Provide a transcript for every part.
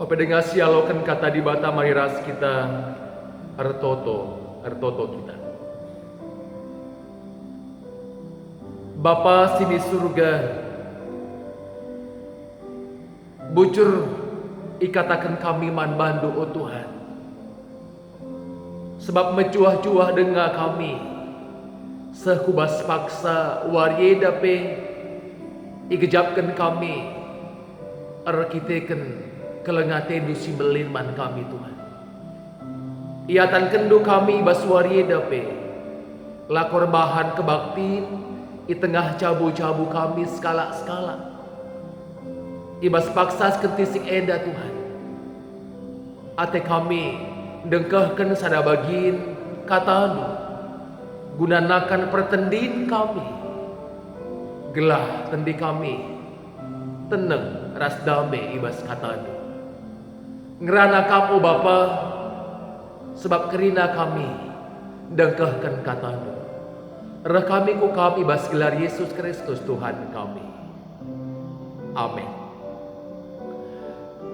Ope dengan sialokan kata di bata mariras kita ertoto kita. Bapa sini surga, bucur ikatakan kami man bandu o Tuhan. Sebab mencuah-cuah dengar kami, sekubas paksa waryeda pe igejapkan kami, arkiteken kelengaten du simbelin man kami Tuhan. Iatan kendu kami baswari dape lakor bahan kebaktin i tengah cabu-cabu kami skala-skala. Ibas paksa kentisik eda Tuhan. Ate kami dengkahkan sadabagin katanu gunanakan pertendin kami. Gelah tendi kami tenang ras dame ibas katanu. Ngerana kamu Bapa, sebab kerina kami dengkahkan katamu. Reh kami ku kami bas gelar Yesus Kristus Tuhan kami. Amin.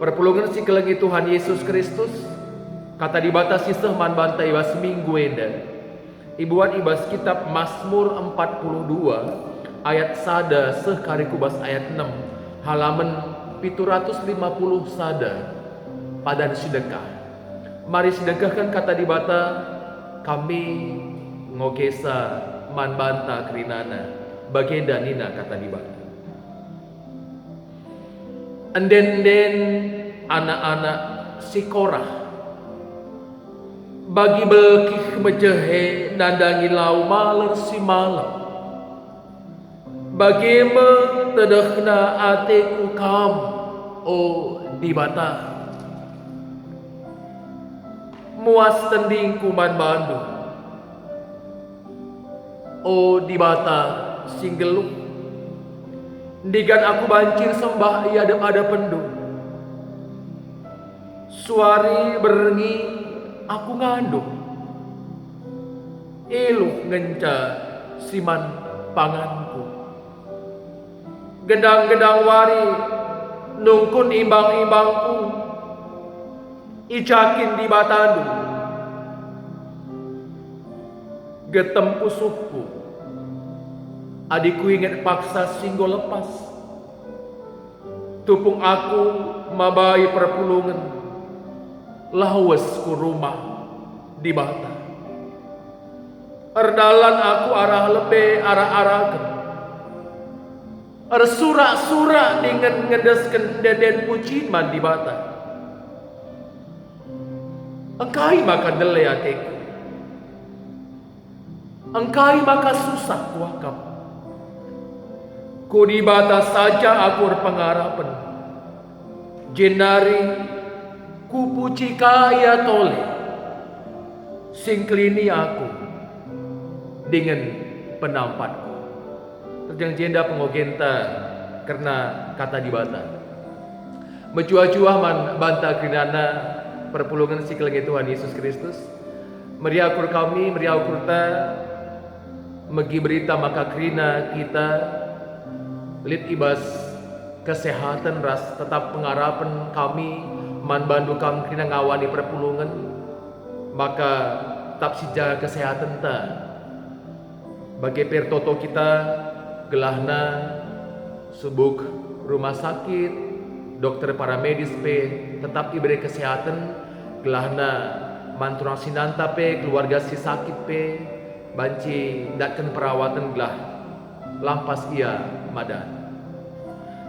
Perpulungan si kelengi Tuhan Yesus Kristus, kata dibatasi sehman bantai bas minggu enda. Ibuan ibas kitab Mazmur 42 ayat sada sekariku bas ayat 6 halaman 750 sada. Padan sedekah. Mari sedekahkan kata di bata kami ngogesa man banta kerinana bagenda nina kata di bata. Enden anak-anak si Korah bagi bekih mejehe nandangi lau maler si malam. Bagaimana tedahna ateku kam o di bata. Muas tending kuman bandu o di bata singgeluk digan aku bancir sembah ia ada pendu suari berengi aku ngandung iluh ngenca siman panganku gedang-gedang wari nungkun imbang-imbangku icakin di batandu getempu suku adikku ingat paksa singgo lepas tupung aku mabai perpulungan lawas ku rumah di bata erdalan aku arah lebe arah-arakan ersurak-surak dengan ngedesken deden puciman di bata. Engkai maka dele ateku. Engkai maka susah kuakap. Ku di bata saja aku berpengarapan. Jenari ku puji kaya tole. Singklini aku dengan penampatku. Terjang jenda pengogenta karena kata di bata. Mencuah-cuah man banta kerinana perpulungan si kelengi Tuhan Yesus Kristus. Meriakur kami, meriakur ta megi berita maka kerina kita lit ibas kesehatan ras tetap pengarapan kami man bandu kami kerina ngawani perpulungan maka tetap sija kesehatan ta bagi pertoto kita gelahna subuk rumah sakit dokter paramedis pe tetap diberi kesehatan gelahna manturang sinanta pe keluarga si sakit pe banci datkan perawatan gelah lampas ia madan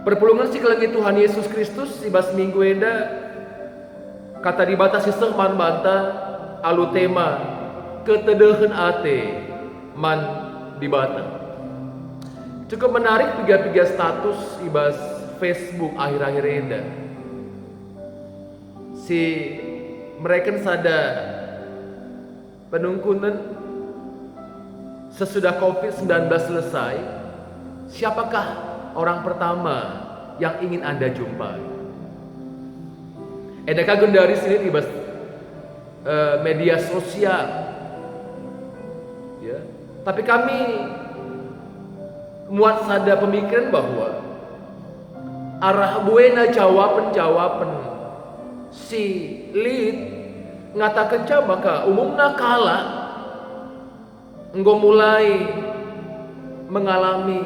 perpulungan si kelengi Tuhan Yesus Kristus ibas minggu enda kata dibatasi sehman banta alu tema ketedehan ate man dibata cukup menarik tiga status ibas Facebook akhir-akhir ini si mereka sada penungkunan sesudah COVID-19 selesai siapakah orang pertama yang ingin Anda jumpai? Edaka gendari sini di media sosial ya. Tapi kami muat sada pemikiran bahwa arah buena jawaban si lid ngatakan maka umumna kala enggo mulai mengalami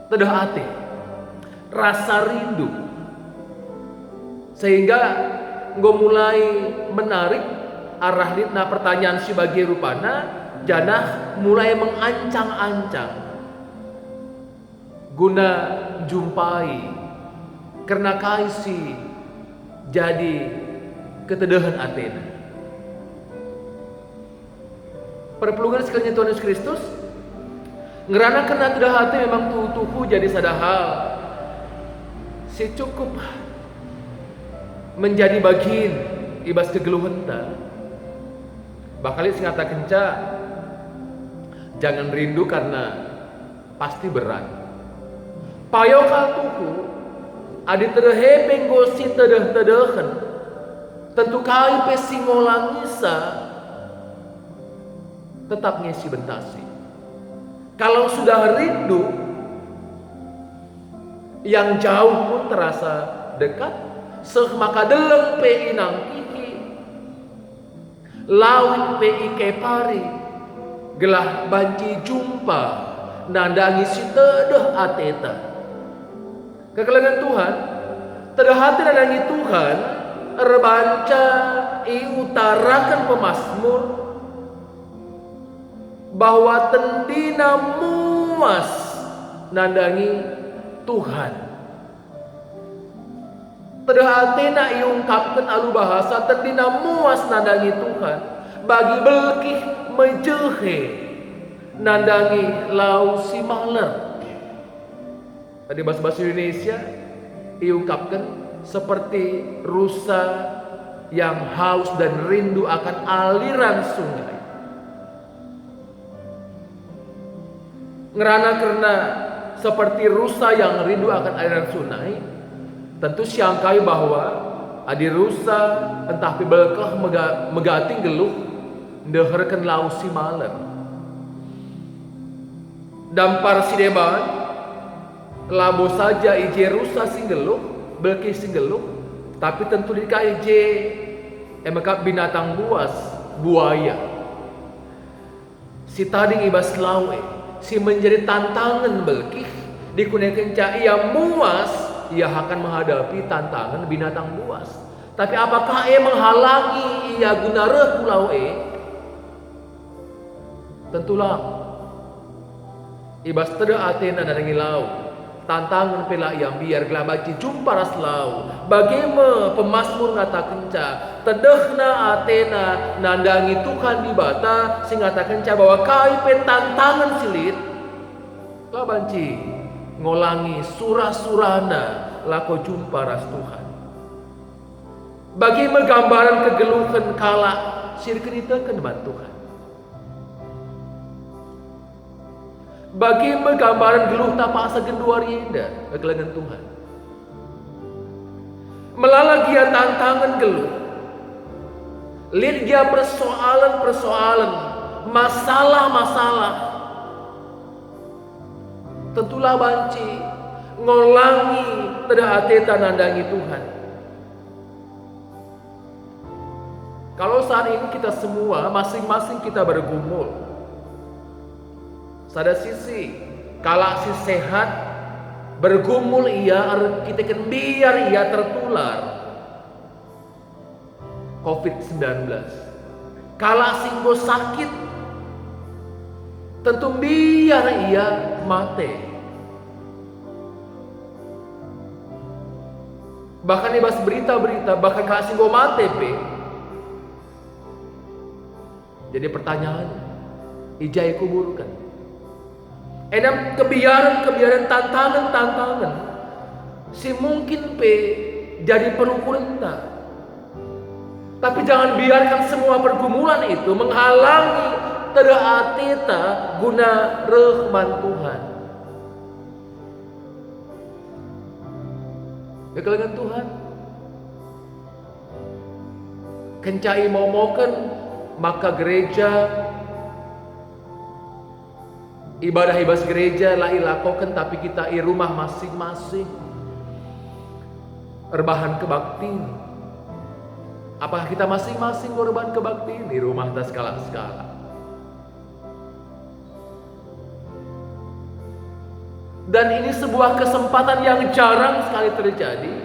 tedah hati, rasa rindu, sehingga enggo mulai menarik arah litna pertanyaan si bagi rupana janah mulai mengancang-ancang guna jumpai karena kaisi jadi ketedahan Athena. Perpelungan sekalian Tuhan Yesus Kristus, ngerana kena tedah hati memang tuhu jadi sadahal si cukup menjadi bagian ibas kegeluhan ta. Bakal singata kenca jangan rindu karena pasti berat. Payo kal tuhu adi terhe penggosi tedah-tedahan tentu kai pesingolang ngisa tetap ngisi bentasi. Kalau sudah rindu yang jauh pun terasa dekat, maka deleng pe inang kiki lawin pe ike pari gelah banci jumpa nandangi si tedah ateta. Kekelengan Tuhan tedah hati nandangi Tuhan rebanca utarakan pemasmur bahwa tendina muas nandangi Tuhan. Tedah Athena iungkapkan alu bahasa tendina muas nandangi Tuhan bagi belkih mejehe nandangi lau si maler. Tadi bahasa Indonesia iungkapkan seperti rusa yang haus dan rindu akan aliran sungai. Ngerana karena seperti rusa yang rindu akan aliran sungai, tentu siangkai bahwa adi rusa entah pibelkah megating geluh ndeherkeun lau si maler. Dampar si deban labo saja ije rusa sing geluh, belki sing geluh, tapi tentu di ije emeka binatang buas, buaya. Si tading ibas lawe si menjadi tantangan belkih dikunakan ia muas, ia akan menghadapi tantangan binatang buas. Tapi apakah ia menghalangi ia guna reh pulau tentulah ibas tedah Athena dan lau tantangan pela yang biar gelabaci jumpa ras lau bagaimana pemasmur ngata kenca tedehna Athena nandangi Tuhan di bata sing ngata kenca bahwa kaipe tantangan silit labanci ngolangi surah-surana lako jumpa ras Tuhan. Bagaimana gambaran kegeluhan kala sirkenitakan ban Tuhan. Bagaimana gambaran geluh tapa asa gendua rienda kegelangan Tuhan. Melalagia tantangan geluh. Lihat persoalan-persoalan, masalah-masalah. Tentulah banci ngolangi tedah ateta nandangi Tuhan. Kalau saat ini kita semua masing-masing kita bergumul. Sada sisi kala si sehat bergumul ia kita kan biar ia tertular COVID-19. Kala singgo sakit tentu biar ia mati. Bahkan ibas berita-berita bahkan kala singgo mati Jadi pertanyaan ijai kuburkan. Enam kebiaran tantangan si mungkin jadi perukuran tak. Tapi jangan biarkan semua pergumulan itu menghalangi tedah ateta guna rahman Tuhan. Kekelengan Tuhan. Kencai momokan maka gereja ibadah ibas gereja lah ilakokan tapi kita rumah masing-masing rebahan kebakti Apakah kita masing-masing korban kebaktian di rumah tas skala-skala? Dan ini sebuah kesempatan yang jarang sekali terjadi.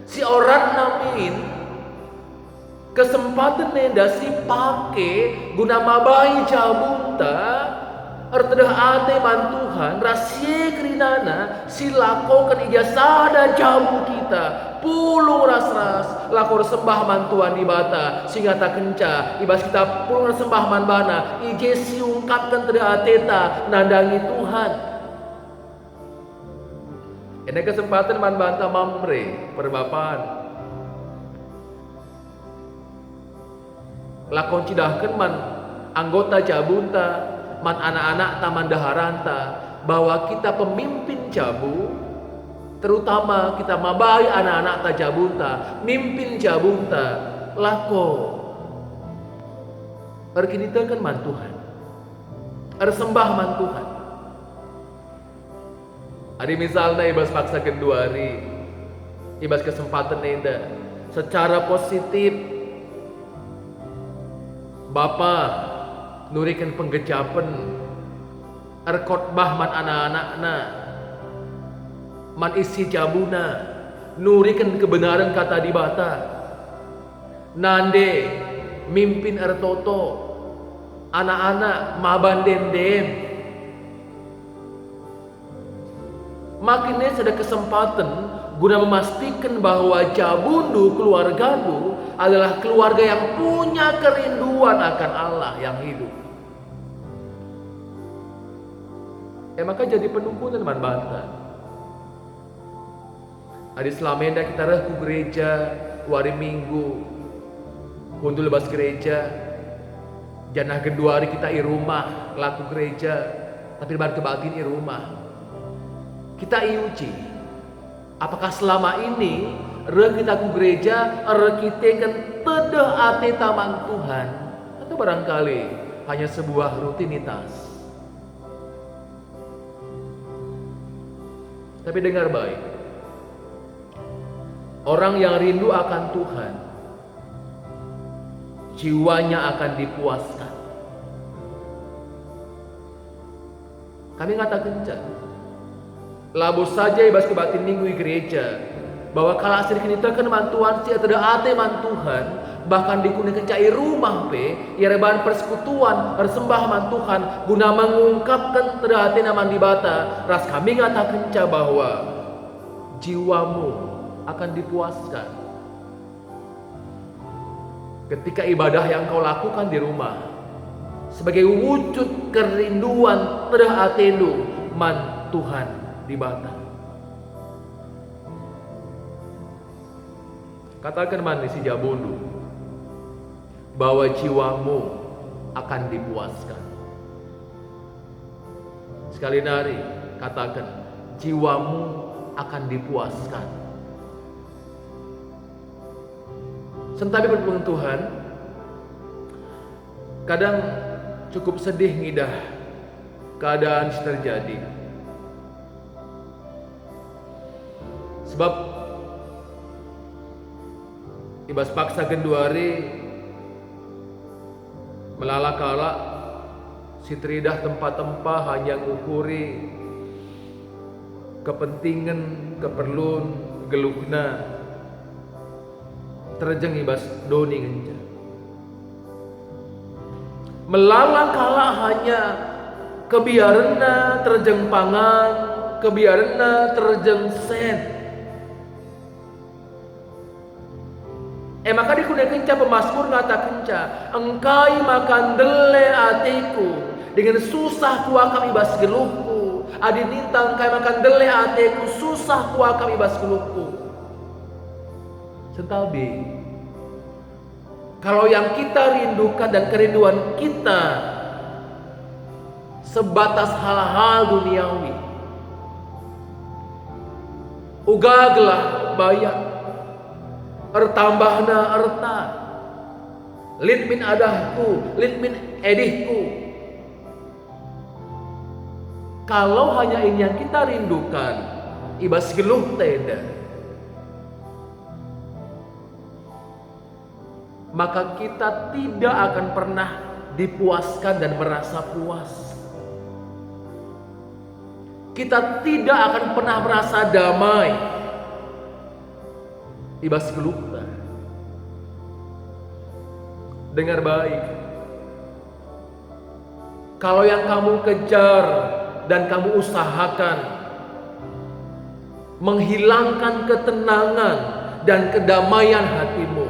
Si orang namin kesempatan nenda si pake guna mabai jabunta ertedah ate mantuhan rahasia kerinana si lakokan ijazah dan jamu kita pulung ras-ras lakor sembah mantuan di bata sehingga tak kenca ibas kita pulung sembah manbana ije si ungkapkan tedah ateta nandangi Tuhan. Ini kesempatan man banta mamre perbapaan lakon cidahkan man anggota jabunta man anak-anak taman daharanta bahwa kita pemimpin jabu, terutama kita mabai anak-anak ta jabunta mimpin jabunta lako erkinitakan man Tuhan ersembah man Tuhan. Ada misalnya ibas paksa kedua hari ibas kesempatan nenda secara positif Bapa nurikan penggejapan erkotbah man anak-anakna man isi jabuna nurikan kebenaran kata di bata nande mimpin ertoto anak-anak maban dendem makinnya ada kesempatan guna memastikan bahwa jabundu keluargamu adalah keluarga yang punya kerinduan akan Allah yang hidup. Maka jadi penungkunan man banta. Adi selamenda kita rehu gereja hari Minggu untuk lebas gereja janah kedua hari kita i rumah laku gereja tapi lebar kebatin i rumah kita iuji apakah selama ini kita ku gereja kita kan tedah ate taman Tuhan atau barangkali hanya sebuah rutinitas. Tapi dengar baik, orang yang rindu akan Tuhan jiwanya akan dipuaskan. Kami ngatakan labu saja ibas kebatin minggu di gereja bahwa kalau asir kita kan mantuan si atau ate mantuhan bahkan dikunakan cai rumah pe ya rebahan persekutuan bersembah mantuhan guna mengungkapkan terhati nama di bata ras kami ngatakan bahwa jiwamu akan dipuaskan ketika ibadah yang kau lakukan di rumah sebagai wujud kerinduan terhati man Tuhan di bata. Katakan manis si jabundu bahwa jiwamu akan dipuaskan. Sekali nari katakan jiwamu akan dipuaskan. Sentapi berpung Tuhan kadang cukup sedih ngidah keadaan terjadi. Sebab ibas paksa kedua hari melalakala si teridah tempat-tempat hanya ngukuri kepentingan keperluan geluhna terjeng ibas doni ngenja melalakala hanya kebiaranna terjeng pangan kebiaranna terjeng sen. Maka dikunakan pemasmur ngatakan engkai makan dele atiku dengan susah kuakam ibas geluhku adi nintang engkai makan dele atiku susah kuakam ibas geluhku. Sentabi kalau yang kita rindukan dan kerinduan kita sebatas hal-hal duniawi ugaglah bayar ertambahna erta lid min adahku lid min edihku. Kalau hanya ini yang kita rindukan ibas geluh tenda maka kita tidak akan pernah dipuaskan dan merasa puas. Kita tidak akan pernah merasa damai. Ibas gelukta. Dengar baik. Kalau yang kamu kejar dan kamu usahakan menghilangkan ketenangan dan kedamaian hatimu,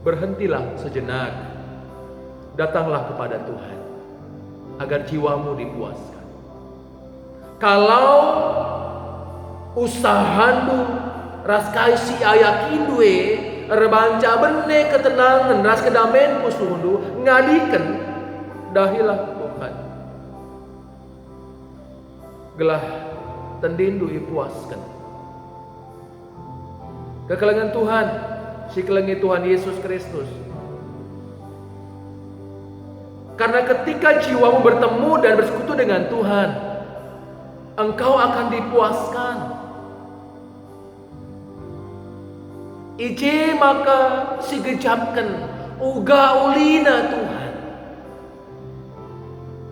berhentilah sejenak. Datanglah kepada Tuhan agar jiwamu dipuaskan. Kalau usahamu ras kaisi ayakindue rebanca bene ketenangan ras kedamaian pusundu ngadiken dahilah Tuhan. Gelah tendindu ipuaskan. Kekelengan Tuhan, si kelengi Tuhan Yesus Kristus. Karena ketika jiwamu bertemu dan bersekutu dengan Tuhan, engkau akan dipuaskan. Ije maka si gejapkan uga ulina Tuhan.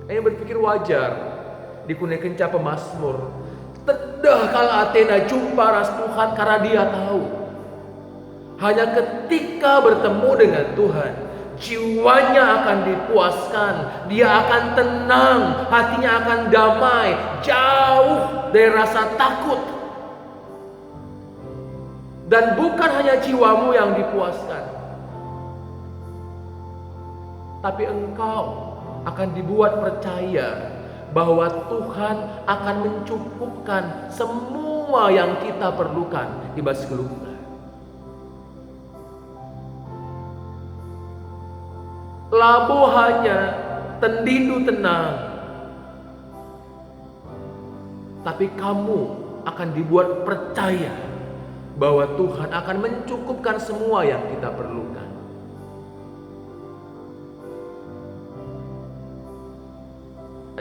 Ini berpikir wajar dikunekan capa Mazmur. Tedah kala Athena jumpa ras Tuhan karena dia tahu. Hanya ketika bertemu dengan Tuhan, jiwanya akan dipuaskan, dia akan tenang, hatinya akan damai, jauh dari rasa takut. Dan bukan hanya jiwamu yang dipuaskan, tapi engkau akan dibuat percaya bahwa Tuhan akan mencukupkan semua yang kita perlukan. Ibas gelungga. Labo hanya tendindu tenang, tapi kamu akan dibuat percaya bahwa Tuhan akan mencukupkan semua yang kita perlukan.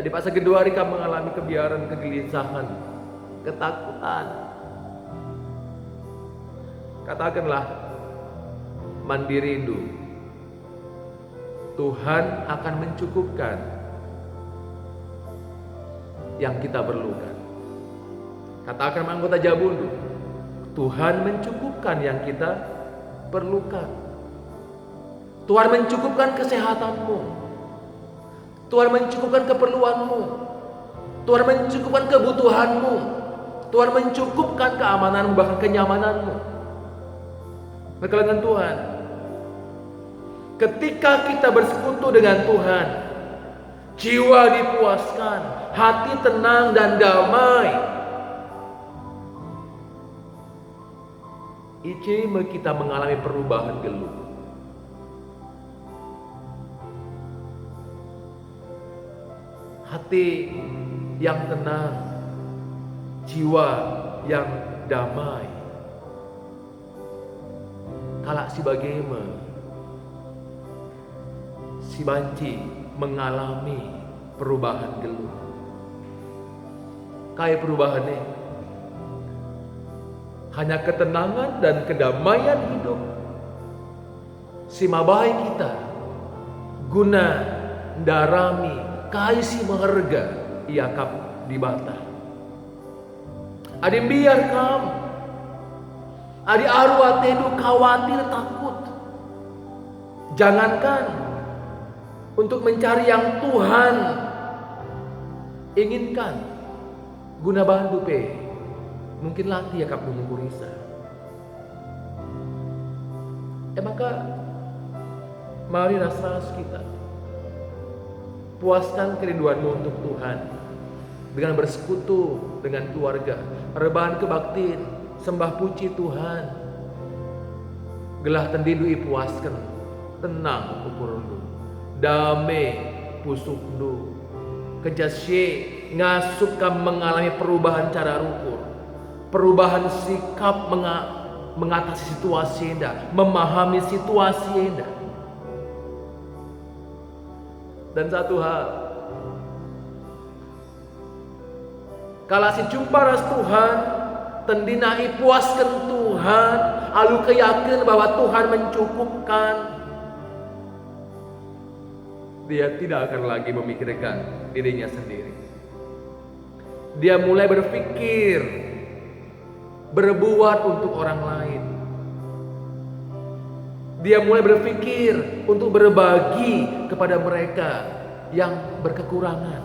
Di fase kedua hari kamu mengalami kebiaran, kegelisahan, ketakutan. Katakanlah, mandiri rindu. Tuhan akan mencukupkan yang kita perlukan. Katakan anggota Jabundu, Tuhan mencukupkan yang kita perlukan. Tuhan mencukupkan kesehatanmu. Tuhan mencukupkan keperluanmu. Tuhan mencukupkan kebutuhanmu. Tuhan mencukupkan keamananmu, bahkan kenyamananmu. Berkelangan Tuhan. Ketika kita bersekutu dengan Tuhan, jiwa dipuaskan, hati tenang dan damai. Iceme kita mengalami perubahan geluh. Hati yang tenang, jiwa yang damai. Kalak si bagaimana si banci mengalami perubahan geluh. Kayak perubahannya hanya ketenangan dan kedamaian hidup. Si mabai kita guna darami kaisi meherga iakap di bata. Adim biar kam, adi arwah tedu khawatir takut. Jangankan untuk mencari yang Tuhan inginkan, guna bantu pe, mungkin latih iakap mengurisa. Maka mari rasa kita puaskan kerinduanmu untuk Tuhan dengan bersekutu dengan keluarga, rebahan kebaktiin, sembah puji Tuhan. Gelah tendindu ipuaskan, tenang ukurundu, dame pusukdu, kejasye ngasup kam mengalami perubahan cara rukur, perubahan sikap mengatasi situasi enda, memahami situasi enda. Dan satu hal, kalau si jumpa ras Tuhan, tendina ipuaskan Tuhan, lalu keyakinan bahwa Tuhan mencukupkan, dia tidak akan lagi memikirkan dirinya sendiri. Dia mulai berpikir, berbuat untuk orang lain. Dia mulai berpikir untuk berbagi kepada mereka yang berkekurangan.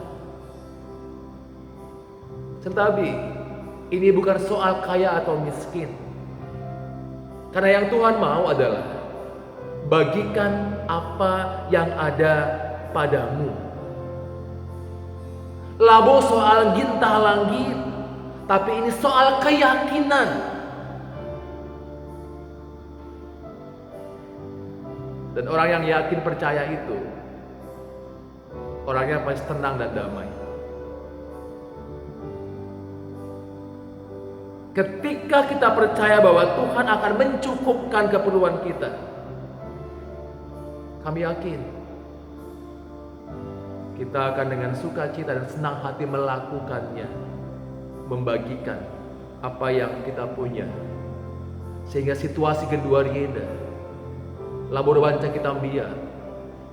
Tetapi ini bukan soal kaya atau miskin. Karena yang Tuhan mau adalah bagikan apa yang ada padamu. Labo soal gintah langgit, tapi ini soal keyakinan. Dan orang yang yakin percaya itu, orangnya pasti tenang dan damai. Ketika kita percaya bahwa Tuhan akan mencukupkan keperluan kita, kami yakin kita akan dengan sukacita dan senang hati melakukannya, membagikan apa yang kita punya, sehingga situasi kedua rieda. Labo orbanca kita mbia,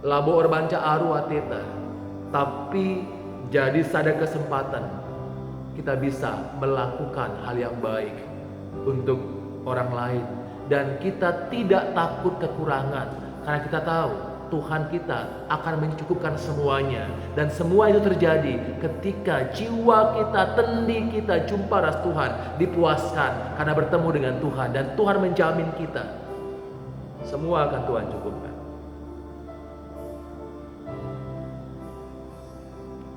labo orbanca aru ateta, tapi jadi ada kesempatan kita bisa melakukan hal yang baik untuk orang lain, dan kita tidak takut kekurangan karena kita tahu Tuhan kita akan mencukupkan semuanya. Dan semua itu terjadi ketika jiwa kita, tendi kita jumpa ras Tuhan, dipuaskan karena bertemu dengan Tuhan, dan Tuhan menjamin kita semua akan Tuhan cukupkan.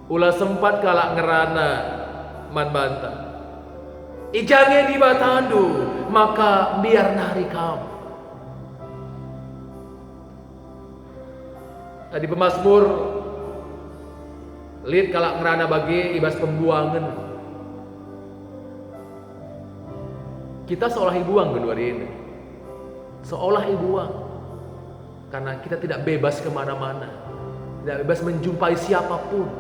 Ulah sempat kalak ngerana man banta, ijange di batandu, maka biar nari kamu. Tadi pemazmur lid kalak ngerana bagi ibas pembuangan. Kita seolah ibuang kedua ini, seolah ibuang, karena kita tidak bebas kemana-mana, tidak bebas menjumpai siapapun,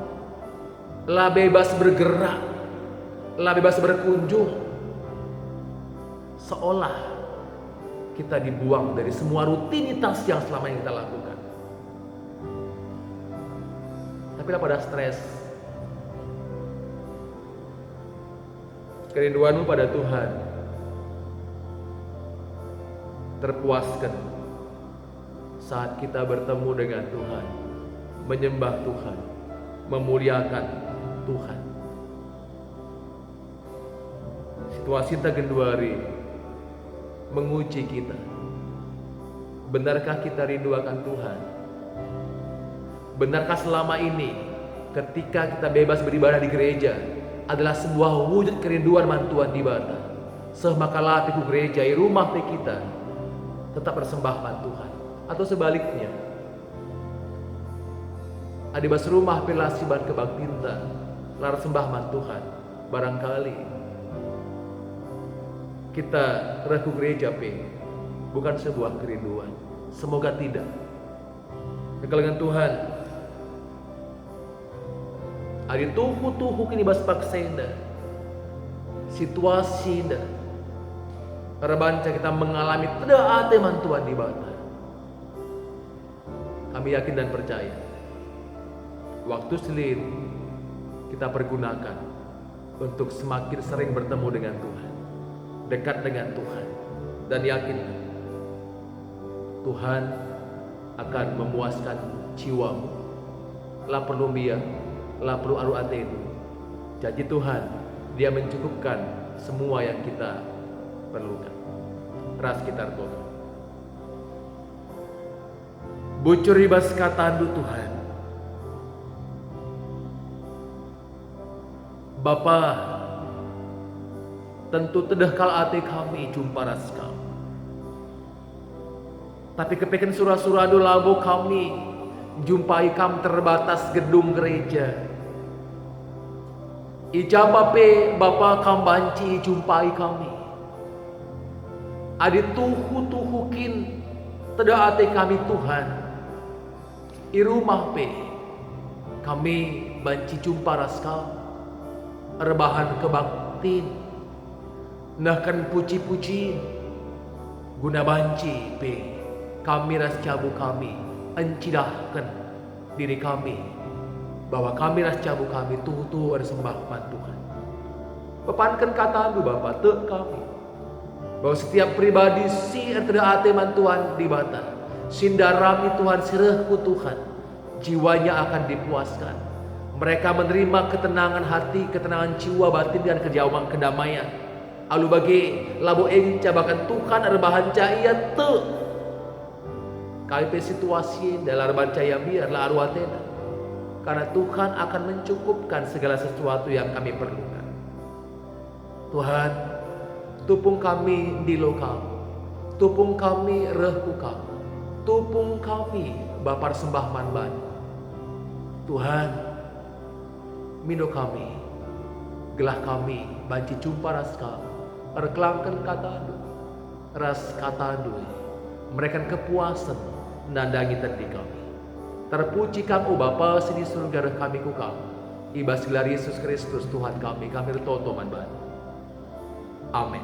lah bebas bergerak, lah bebas berkunjung, seolah kita dibuang dari semua rutinitas yang selama ini kita lakukan. Tapi lah pada stres, kerinduanmu pada Tuhan terpuaskan saat kita bertemu dengan Tuhan, menyembah Tuhan, memuliakan Tuhan. Situasi tagenduari menguji kita. Benarkah kita rindu akan Tuhan? Benarkah selama ini ketika kita bebas beribadah di gereja adalah sebuah wujud kerinduan mantuan di bata? Semakalah piku gereja di rumah kita tetap bersembahkan Tuhan, atau sebaliknya adibas rumah pelasiban kebaktinta lar sembahman Tuhan. Barangkali kita ragu gereja bukan sebuah kerinduan. Semoga tidak. Kekalangan Tuhan adi tuhu kini bas paksenda situasi indah rebanca kita mengalami tidak ada mantuan di bata. Kami yakin dan percaya waktu selin kita pergunakan untuk semakin sering bertemu dengan Tuhan, dekat dengan Tuhan, dan yakin Tuhan akan memuaskan jiwamu. La perlu biar, la perlu aru atenu. Janji Tuhan, Dia mencukupkan semua yang kita perlukan. Ras kita doa. Bucur ribas katandu Tuhan. Bapa, tentu tedah kal ate kami jumpa ras kami. Tapi kepekan surah-surah labo kami jumpai kam terbatas gedung gereja. Ijabah Bapa kam banci jumpai kami. Adi tuhukin tidak ate kami Tuhan. I rumah kami banci jumpa ras kami. Rebahan kebaktin, nah kan puji-puji, Guna banci pe kami ras cabu kami encidahkan diri kami bahwa kami ras cabu kami tuh ada sembah Tuhan. Pepankan kata Anu Bapa te kami bahwa setiap pribadi si ada ate Tuhan di bata sindarami Tuhan sirahku Tuhan, jiwanya akan dipuaskan. Mereka menerima ketenangan hati, ketenangan jiwa batin dan kejauhan kedamaian. Alu bagi labo enca bahkan Tuhan arbahan cahaya te KIP situasi dalam bancaya biarlah arwatena, karena Tuhan akan mencukupkan segala sesuatu yang kami perlukan. Tuhan, tupung kami di lokal, tupung kami rehku kami, tupung kami Bapar sembah manban. Tuhan, mindo kami, gelah kami, banci jumpa ras kami, erkelangkan kata adu, ras kata adu, mereka kepuasan nandangi terdi kami. Terpuji kamu Bapa sini surga kami ku kami. Ibas gelar Yesus Kristus Tuhan kami toto manban. Amin.